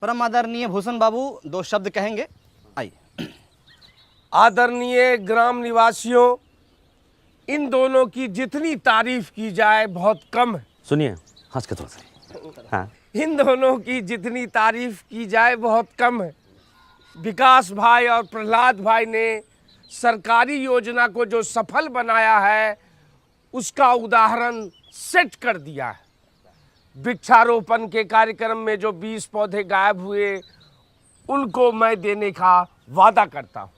परम आदरणीय भूषण बाबू 2 शब्द कहेंगे। आइए। आदरणीय ग्राम निवासियों, इन दोनों की जितनी तारीफ की जाए बहुत कम है। सुनिए, हंस के थोड़ा सा। हाँ, इन दोनों की जितनी तारीफ की जाए बहुत कम है। विकास भाई और प्रहलाद भाई ने सरकारी योजना को जो सफल बनाया है उसका उदाहरण सेट कर दिया है। वृक्षारोपण के कार्यक्रम में जो 20 पौधे गायब हुए उनको मैं देने का वादा करता हूँ।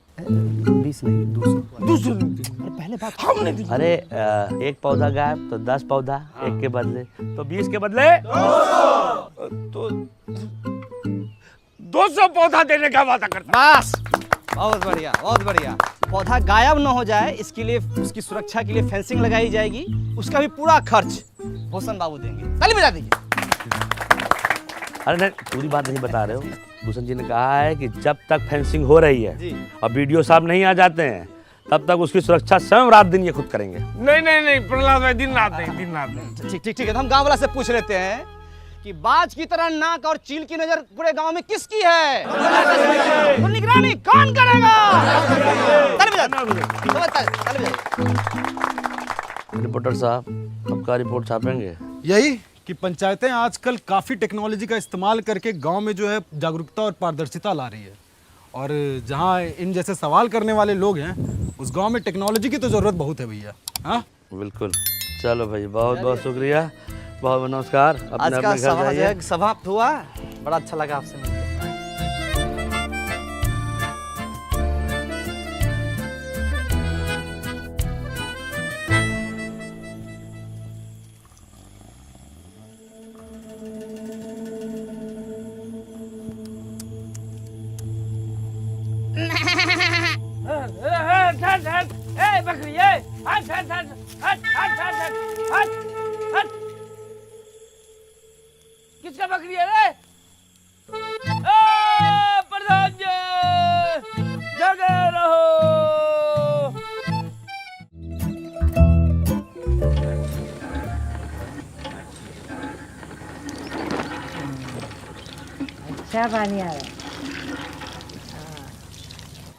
20 नहीं, दूसरा। पहले बात हमने दी। अरे एक पौधा गायब तो 10 पौधा। एक के बदले तो 20 के बदले तो 200 पौधा देने का वादा करता हूँ। बस, बहुत बढ़िया, बहुत बढ़िया। पौधा गायब न हो जाए इसके लिए, उसकी सुरक्षा के लिए फेंसिंग लगाई जाएगी। उसका भी पूरा खर्च भूषण बाबू देंगे। ताली बजा दीजिए। अरे नहीं, पूरी बात नहीं बता रहे हो। भूषण जी ने कहा है कि जब तक फेंसिंग हो रही है जी। और वीडियो साहब नहीं आ जाते हैं तब तक उसकी सुरक्षा स्वयं रात दिन ये खुद करेंगे। नहीं प्रहलाद भाई, दिन रात नहीं। ठीक है, तो हम गांव वाला से पूछ लेते हैं कि बाज की तरह नाक और चील की नजर पूरे गांव में किसकी है? तो निगरानी कौन करेगा? ताली बजा दीजिए। ताली बजा। रिपोर्टर साहब, आपका रिपोर्ट छापेंगे? यही कि पंचायतें आजकल काफ़ी टेक्नोलॉजी का इस्तेमाल करके गांव में जो है जागरूकता और पारदर्शिता ला रही है। और जहां इन जैसे सवाल करने वाले लोग हैं उस गांव में टेक्नोलॉजी की तो ज़रूरत बहुत है भैया। हाँ, बिल्कुल। चलो भाई, बहुत बहुत शुक्रिया, बहुत नमस्कार। आज का अपने घर जाइए। समाप्त हुआ। बड़ा अच्छा लगा आपसे मिलकर। बकरी, हट। किसका बकरी है रे? प्रधान जी, जगे रहो। अच्छा पानी आ रहा है।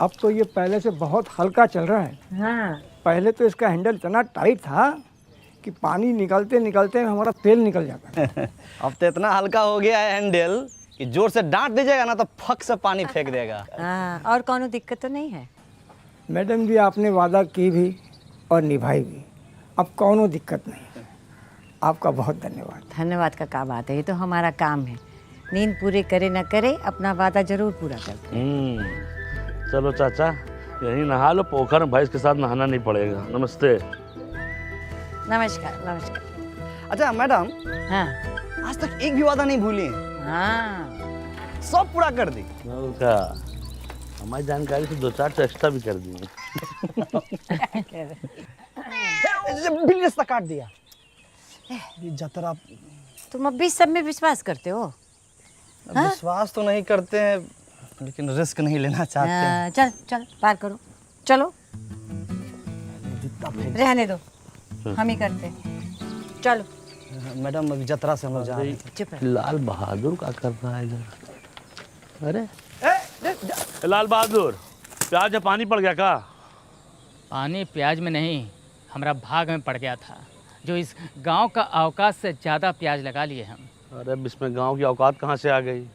अब तो ये पहले से बहुत हल्का चल रहा है। हाँ, पहले तो इसका हैंडल इतना टाइट था कि पानी निकलते निकलते हमारा तेल निकल जाता है। अब तो इतना हल्का हो गया है हैंडल कि जोर से डांट दीजिएगा ना तो फक से पानी फेंक देगा। हाँ, और कौनो दिक्कत तो नहीं है? मैडम जी, आपने वादा की भी और निभाई भी, अब कौनो दिक्कत नहीं है। आपका बहुत धन्यवाद। धन्यवाद का क्या बात है, ये तो हमारा काम है। नींद पूरे करे न करे अपना वादा जरूर पूरा करते हैं। चलो चाचा, यहीं नहा लो, पोखर में भैंस के साथ नहाना नहीं पड़ेगा। नमस्ते। नमस्कार नमस्कार। अच्छा मैडम, हाँ आज तक एक भी वादा नहीं भूली हैं। हाँ, सब पूरा कर दी। का हमारी जानकारी से 2-4 तो एक्स्ट्रा भी कर दिए। बिल रास्ता काट दिया। ये जतरा तुम अब भी सब में विश्वास करते हो? हाँ? विश्वास तो नहीं करते हैं लेकिन रिस्क नहीं लेना चाहते हैं। चल चल पार करो, चलो रहने दो, हम ही करते हैं। चलो मैडम, अभी जतरा से हम लोग जा रहे हैं। चुप रह। लाल बहादुर क्या कर रहा है इधर? अरे लाल बहादुर, प्याज में पानी पड़ गया का? पानी प्याज में नहीं, हमारा भाग में पड़ गया था, जो इस गांव का अवकाश से ज़्यादा प्याज लगा लिए हम। अरे अब इसमें गांव की औकात कहाँ से आ गई?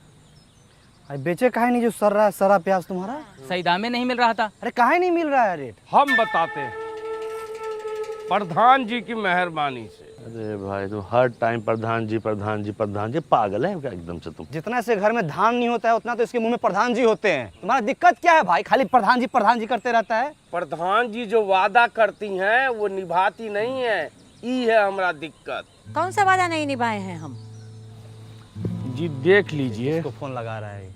अरे बेचे काहे नहीं जो सर रहा है सारा प्याज तुम्हारा? सही दाम में नहीं मिल रहा था। अरे काहे नहीं मिल रहा है रेट? हम बताते हैं, प्रधान जी की मेहरबानी से। अरे भाई, तुम हर टाइम प्रधान जी प्रधान जी प्रधान जी, पागल है क्या एकदम से तुम? जितना से घर में धान नहीं होता है उतना तो इसके मुंह में प्रधान जी होते हैं। तुम्हारा दिक्कत क्या है भाई? खाली प्रधान जी करते रहता है। प्रधान जी जो वादा करती हैं वो निभाती नहीं है, ई है हमारा दिक्कत। कौन सा वादा नहीं निभाए हैं हम? जी देख लीजिए, इसको फोन लगा रहा है।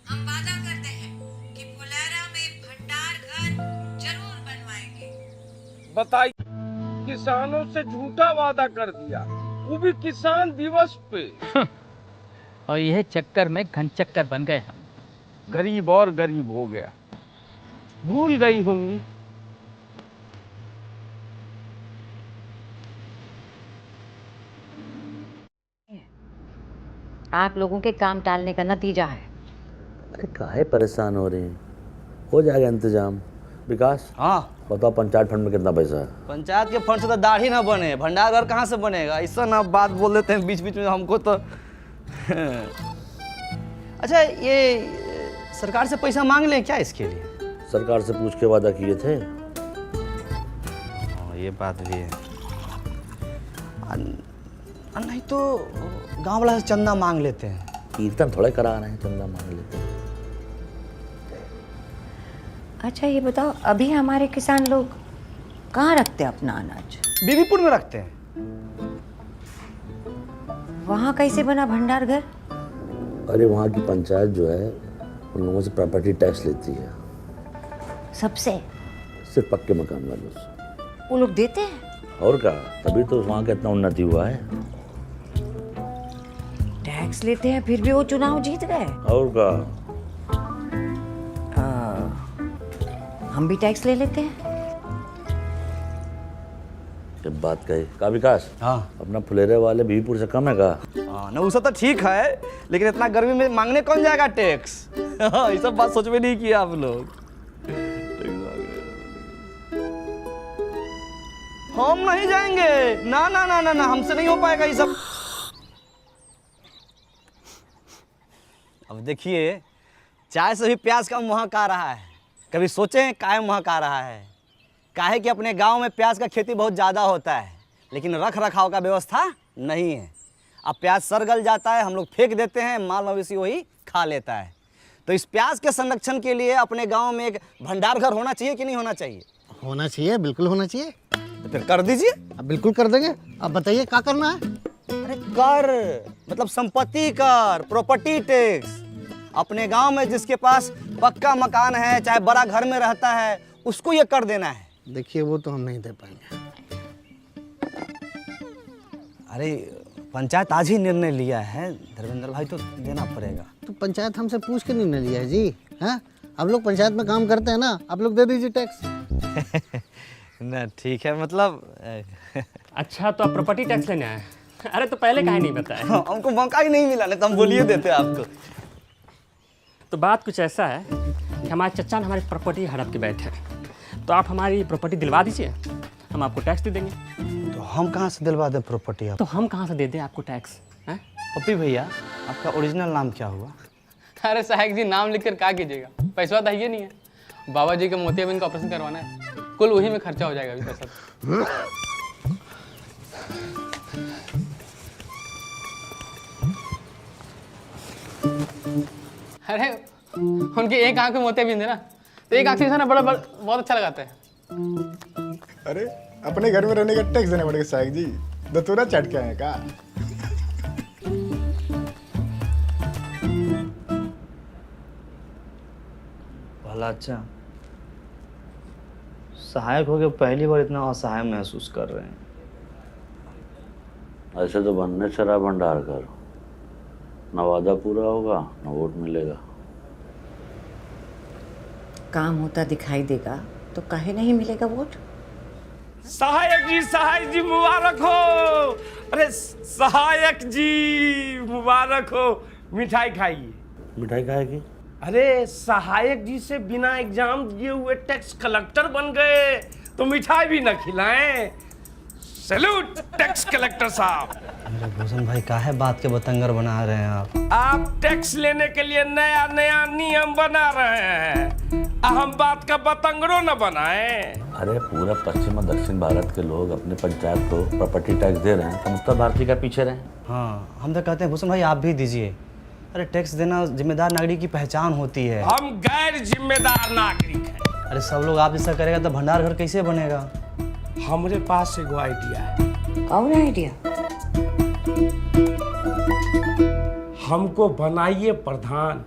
हम वादा करते हैं कि फुलेरा में भंडार घर जरूर बनवाएंगे। बताइए, किसानों से झूठा वादा कर दिया, वो भी किसान दिवस पे। और यह चक्कर में घन चक्कर बन गए हम। गरीब और गरीब हो गया, भूल गई होंगी। आप लोगों के काम टालने का नतीजा है। अरे काहे परेशान हो रहे हैं, हो जाएगा इंतजाम। विकास, हाँ, बताओ पंचायत फंड में कितना पैसा है? पंचायत के फंड से तो दाढ़ी ना बने, भंडार घर कहाँ से बनेगा? ऐसा ना बात बोल देते हैं बीच बीच में हमको तो। अच्छा, ये सरकार से पैसा मांग लें क्या इसके लिए? सरकार से पूछ के वादा किए थे। ये बात भी है। नहीं तो गांव वाला से चंदा मांग लेते हैं। कीर्तन थोड़ा करा रहे हैं, चंदा मांग लेते हैं। अच्छा ये बताओ, अभी हमारे किसान लोग कहाँ रखते हैं अपना अनाज? बीबीपुर में रखते हैं। वहाँ कैसे बना भंडार घर? अरे वहाँ की पंचायत जो है उन लोगों से प्रॉपर्टी टैक्स लेती है, सबसे? सिर्फ पक्के मकान वालों से। वो लोग देते हैं? और क्या, तभी तो वहाँ का इतना उन्नति हुआ है। टैक्स लेते हैं फिर भी वो चुनाव जीत गए। और क्या, हम भी टैक्स ले लेते हैं। जब बात कही का विकास, हाँ अपना फुलेरे वाले बीबीपुर से कम है का? हाँ ना, उसका तो ठीक है, लेकिन इतना गर्मी में मांगने कौन जाएगा टैक्स? ये सब बात सोच में नहीं किया आप लोग। हम नहीं जाएंगे, ना ना ना ना ना, हमसे नहीं हो पाएगा ये सब। अब देखिए, चाय से भी प्याज का महक आ रहा है। कभी सोचे हैं काहे महक आ रहा है? काहे कि अपने गांव में प्याज का खेती बहुत ज़्यादा होता है, लेकिन रख रखाव का व्यवस्था नहीं है। अब प्याज सड़ गल जाता है, हम लोग फेंक देते हैं, माल मवेशी वही खा लेता है। तो इस प्याज के संरक्षण के लिए अपने गांव में एक भंडार घर होना चाहिए कि नहीं होना चाहिए? होना चाहिए, बिल्कुल होना चाहिए। तो फिर कर दीजिए। अब बिल्कुल कर देंगे। अब बताइए क्या करना है? अरे कर मतलब संपत्ति कर, प्रॉपर्टी टैक्स। अपने गांव में जिसके पास पक्का मकान है, चाहे बड़ा घर में रहता है, उसको ये कर देना है। देखिए वो तो हम नहीं दे पाएंगे। अरे पंचायत आज ही निर्णय लिया है धर्मेंद्र भाई, तो देना पड़ेगा। तो पंचायत हमसे पूछ के नहीं लिया है जी। हैं, आप लोग पंचायत में काम करते हैं ना, आप लोग दे दीजिए टैक्स। ना ठीक है, मतलब अच्छा तो आप प्रॉपर्टी टैक्स लेने आए? अरे तो पहले काहे नहीं बताया? हमको मौका ही नहीं मिला, नहीं तो हम बोलिए देते आपको। तो बात कुछ ऐसा है कि हमारे चचा ने हमारी प्रॉपर्टी हड़प के बैठे हैं, तो आप हमारी प्रॉपर्टी दिलवा दीजिए, हम आपको टैक्स दे देंगे। तो हम कहाँ से दिलवा दें प्रॉपर्टी आप? तो हम कहाँ से दे दें आपको टैक्स? हैं? पप्पी भैया, आपका ओरिजिनल नाम क्या हुआ? अरे साहब जी, नाम लिखकर क्या कीजिएगा, पैसा तो है नहीं है। बाबा जी के मोतियाबिंद का ऑपरेशन करवाना है, कुल वही में खर्चा हो जाएगा अभी पैसा। अरे उनकी एक आंख में मोतियाबिंद है ना, तो एक आंख से ना बड़ा बहुत अच्छा लगाता है। अरे अपने घर में रहने का टैक्स देना पड़ेगा साहब जी, दतूरा चट के आए का? भला अच्छा, सहायक हो गए, पहली बार इतना असहाय महसूस कर रहे हैं। ऐसे तो बनने चला भंडार कर, ना वादा पूरा होगा ना वोट मिलेगा। काम होता दिखाई देगा तो काहे नहीं मिलेगा वोट? सहायक जी मुबारक हो। अरे सहायक जी मुबारक हो। मिठाई खाइए। मिठाई खाएगी? अरे सहायक जी से बिना एग्जाम दिए हुए टैक्स कलेक्टर बन गए, तो मिठाई भी न खिलाएं। सैल्यूट टैक्स कलेक्टर साहब। अरे भूषण भाई, काहे बात के बतंगर बना रहे हैं आप? आप टैक्स लेने के लिए नया नया नियम बना रहे हैं, हम बात का बतंगड़ो न बनाए। अरे पूरा पश्चिम और दक्षिण भारत के लोग अपने पंचायत को प्रॉपर्टी टैक्स दे रहे हैं, तो उत्तर भारतीय का पीछे रहे। हाँ, हम तो कहते हैं भूषण भाई आप भी दीजिए। अरे टैक्स देना जिम्मेदार नागरिक की पहचान होती है। हम गैर जिम्मेदार नागरिक हैं। अरे सब लोग आप जैसा करेगा तो भंडार घर कैसे बनेगा? हमारे पास एगो आइडिया है। कौन आइडिया? हमको बनाइए प्रधान,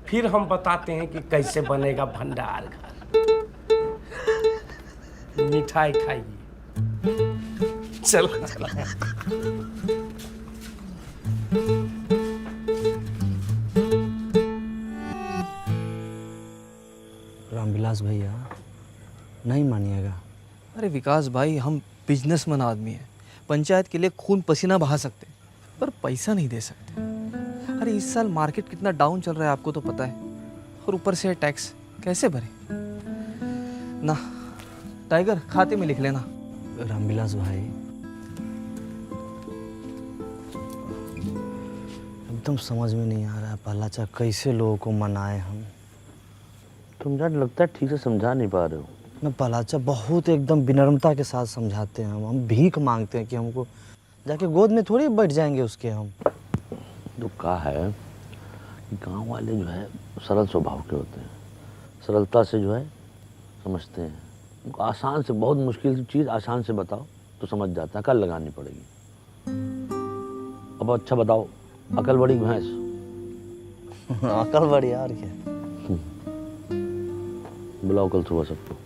फिर हम बताते हैं कि कैसे बनेगा भंडार घर। मिठाई खाइए। चलो चलो। रामविलास भैया, नहीं मानिएगा। अरे विकास भाई, हम बिजनेसमैन आदमी हैं, पंचायत के लिए खून पसीना बहा सकते पर पैसा नहीं दे सकते। अरे इस साल मार्केट कितना डाउन चल रहा है आपको तो पता है, और ऊपर से टैक्स कैसे भरे ना। टाइगर खाते में लिख लेना। रामविलास भाई, एकदम समझ में नहीं आ रहा है पहलाचा, कैसे लोगों को मनाए हम। तुम जान लगता है ठीक से समझा नहीं पा रहे हो ना पहलाचा। बहुत एकदम विनम्रता के साथ समझाते हैं हम भीख मांगते हैं कि हमको जाके गोद में थोड़ी बैठ जाएंगे उसके हम। तो कहा है कि गाँव वाले जो है सरल स्वभाव के होते हैं, सरलता से जो है समझते हैं। उनको आसान से, बहुत मुश्किल चीज़ आसान से बताओ तो समझ जाता है, कल लगानी पड़ेगी। अब अच्छा बताओ, अकल बड़ी भैंस। अकल बड़ी यार क्या। बुलाओ कल सुबह सबको।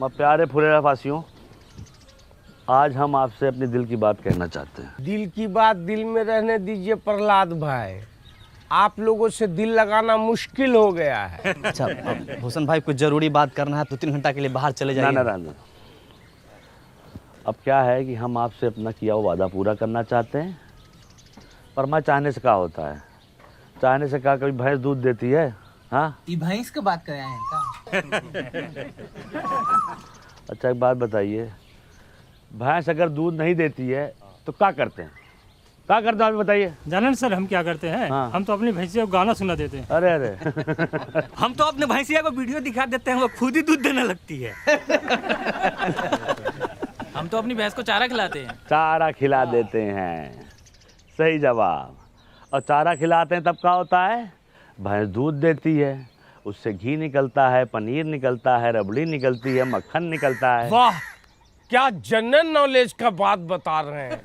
मैं प्यारे फुलेरा वासियों, आज हम आपसे अपने दिल की बात कहना चाहते हैं। दिल की बात दिल में रहने दीजिए प्रहलाद भाई, आप लोगों से दिल लगाना मुश्किल हो गया है। अच्छा भूषण भाई, कुछ जरूरी बात करना है, 2-3 घंटा के लिए बाहर चले जाइए। ना। अब क्या है कि हम आपसे अपना किया हुआ वादा पूरा करना चाहते हैं, पर मैं चाहने से क्या होता है, चाहने से क्या कभी भैंस दूध देती है? हाँ, ये भैंस की बात कर रहे हैं का? अच्छा एक बात बताइए, भैंस अगर दूध नहीं देती है तो क्या करते हैं? क्या करते हैं आप बताइए। जाने सर हम क्या करते हैं? हाँ। हम तो अपनी भैंसिया को गाना सुना देते हैं। अरे हम तो अपने भैंसिया को वीडियो दिखा देते हैं, वो खुद ही दूध देने लगती है। हम तो अपनी भैंस को चारा खिलाते हैं। चारा खिला देते हैं, सही जवाब। और चारा खिलाते हैं तब क्या होता है? भैंस दूध देती है, उससे घी निकलता है, पनीर निकलता है, रबड़ी निकलती है, मक्खन निकलता है। वाह, क्या जनरल नॉलेज का बात बता रहे हैं।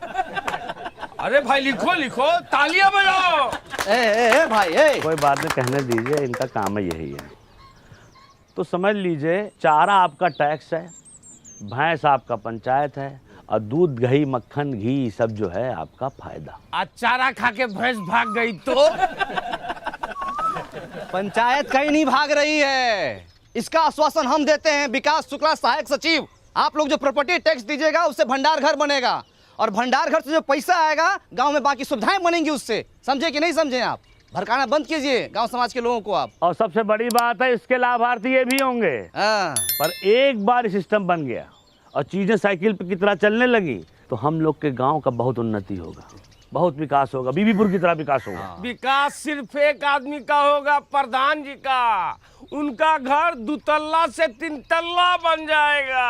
अरे भाई लिखो लिखो, तालियां बजाओ। ए भाई कोई बात नहीं, कहने दीजिए, इनका काम है यही है। तो समझ लीजिए, चारा आपका टैक्स है, भैंस आपका पंचायत है, और दूध दही मक्खन घी सब जो है आपका फायदा। आज चारा खा के भैंस भाग गई तो? पंचायत कहीं नहीं भाग रही है, इसका आश्वासन हम देते हैं। विकास शुक्ला, सहायक सचिव, आप लोग जो प्रॉपर्टी टैक्स दीजिएगा उससे भंडार घर बनेगा, और भंडार घर से जो पैसा आएगा गांव में बाकी सुविधाएं बनेंगी उससे। समझे कि नहीं समझे? आप भड़काना बंद कीजिए गांव समाज के लोगों को आप। और सबसे बड़ी बात है, इसके लाभार्थी ये भी होंगे। पर एक बार सिस्टम बन गया और चीजें साइकिल पे की तरह चलने लगी तो हम लोग के गांव का बहुत उन्नति होगा, बहुत विकास होगा, बीबीपुर की तरह विकास होगा। विकास सिर्फ एक आदमी का होगा, प्रधान जी का। उनका घर 2 तल्ला से 3 तल्ला बन जाएगा।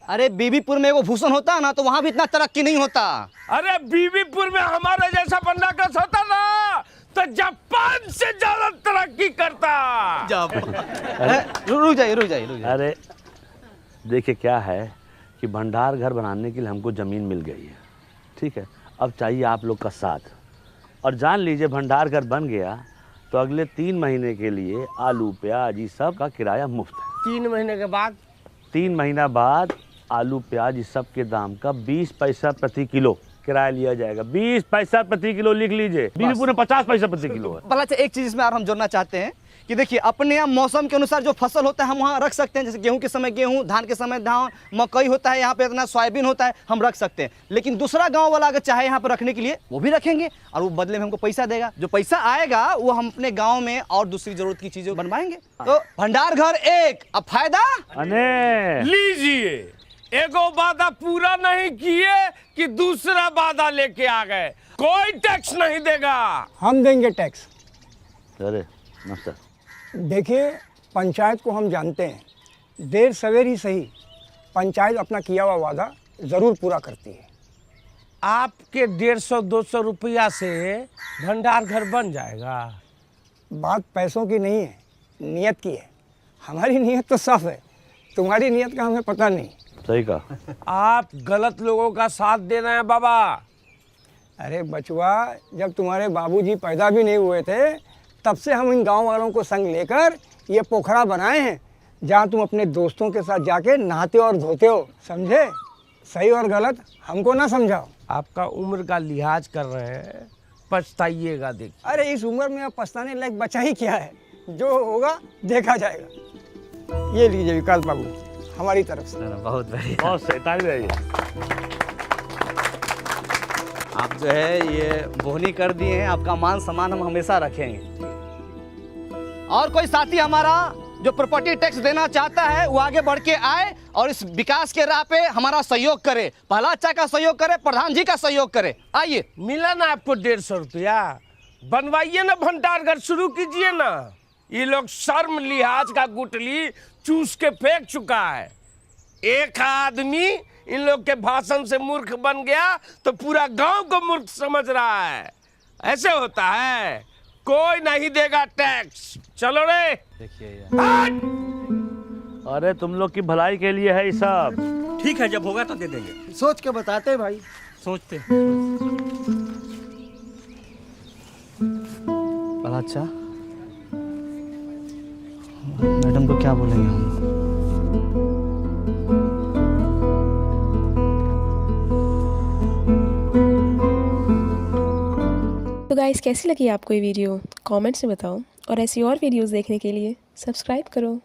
अरे बीबीपुर में वो भूषण होता ना तो वहां भी इतना तरक्की नहीं होता। अरे बीबीपुर में हमारे जैसा बंदा कस होता ना तो जापान से ज्यादा तरक्की करता। रुक जाइए। अरे देखिए क्या है कि भंडार घर बनाने के लिए हमको ज़मीन मिल गई है, ठीक है। अब चाहिए आप लोग का साथ, और जान लीजिए भंडार घर बन गया तो अगले 3 महीने के लिए आलू प्याज ये सब का किराया मुफ्त है। 3 महीने के बाद? 3 महीना बाद आलू प्याज इस सब के दाम का 20 पैसा प्रति किलो किराया लिया जाएगा। 20 पैसा प्रति किलो लिख लीजिए। बीबीपुर में 50 पैसा प्रति किलो है। भला एक चीज इसमें और हम जोड़ना चाहते हैं कि देखिए, अपने यहाँ मौसम के अनुसार जो फसल होता है हम वहाँ रख सकते हैं। जैसे गेहूं के समय गेहूं, धान के समय धान, मकई होता है यहाँ पे, इतना सोयाबीन होता है, हम रख सकते हैं। लेकिन दूसरा गांव वाला अगर चाहे यहाँ पर रखने के लिए वो भी रखेंगे, और वो बदले में हमको पैसा देगा। जो पैसा आएगा वो हम अपने गाँव में और दूसरी जरूरत की चीजें बनवाएंगे। तो भंडार घर एक, अब फायदा लीजिए। एगो वादा पूरा नहीं किए कि दूसरा वादा लेके आ गए। कोई टैक्स नहीं देगा। हम देंगे टैक्स। अरे नमस्कार। देखिए, पंचायत को हम जानते हैं, देर सवेर ही सही पंचायत अपना किया हुआ वादा ज़रूर पूरा करती है। आपके 150-200 रुपया से भंडार घर बन जाएगा। बात पैसों की नहीं है, नियत की है। हमारी नियत तो साफ है, तुम्हारी नियत का हमें पता नहीं। सही कहा। आप गलत लोगों का साथ दे रहे हैं बाबा। अरे बचुआ, जब तुम्हारे बाबूजी पैदा भी नहीं हुए थे तब से हम इन गांव वालों को संग लेकर ये पोखरा बनाए हैं, जहां तुम अपने दोस्तों के साथ जाके नहाते और धोते हो। समझे? सही और गलत हमको ना समझाओ। आपका उम्र का लिहाज कर रहे हैं, पछताइएगा। देख, अरे इस उम्र में अब पछताने लायक बचा ही क्या है? जो होगा देखा जाएगा। ये लीजिए विकास बाबू, हमारी तरफ से। बहुत बढ़िया। बहुत सही, ताली बजाइए। आप जो है ये बोहनी कर दिए हैं, आपका मान सम्मान हम हमेशा रखेंगे। और कोई साथी हमारा जो प्रॉपर्टी टैक्स देना चाहता है वो आगे बढ़ के आए और इस विकास के राह पे हमारा सहयोग करे, पहला अच्छा का सहयोग करे, प्रधान जी का सहयोग करे। आइए। मिला ना आपको 150 रुपया, बनवाइए ना भंडार घर, शुरू कीजिए ना। ये लोग शर्म लिहाज का गुटली चूस के फेंक चुका है। एक आदमी इन लोग के भाषण से मूर्ख बन गया तो पूरा गांव को मूर्ख समझ रहा है। ऐसे होता है, कोई नहीं देगा टैक्स। चलो रे। अरे तुम लोग की भलाई के लिए है ये सब। ठीक है, जब होगा तो दे देंगे। सोच के बताते भाई। सोचते। अच्छा, मैडम को क्या बोलेंगे हम? तो गाइस, कैसी लगी आपको ये वीडियो? कमेंट्स में बताओ और ऐसी और वीडियोस देखने के लिए सब्सक्राइब करो।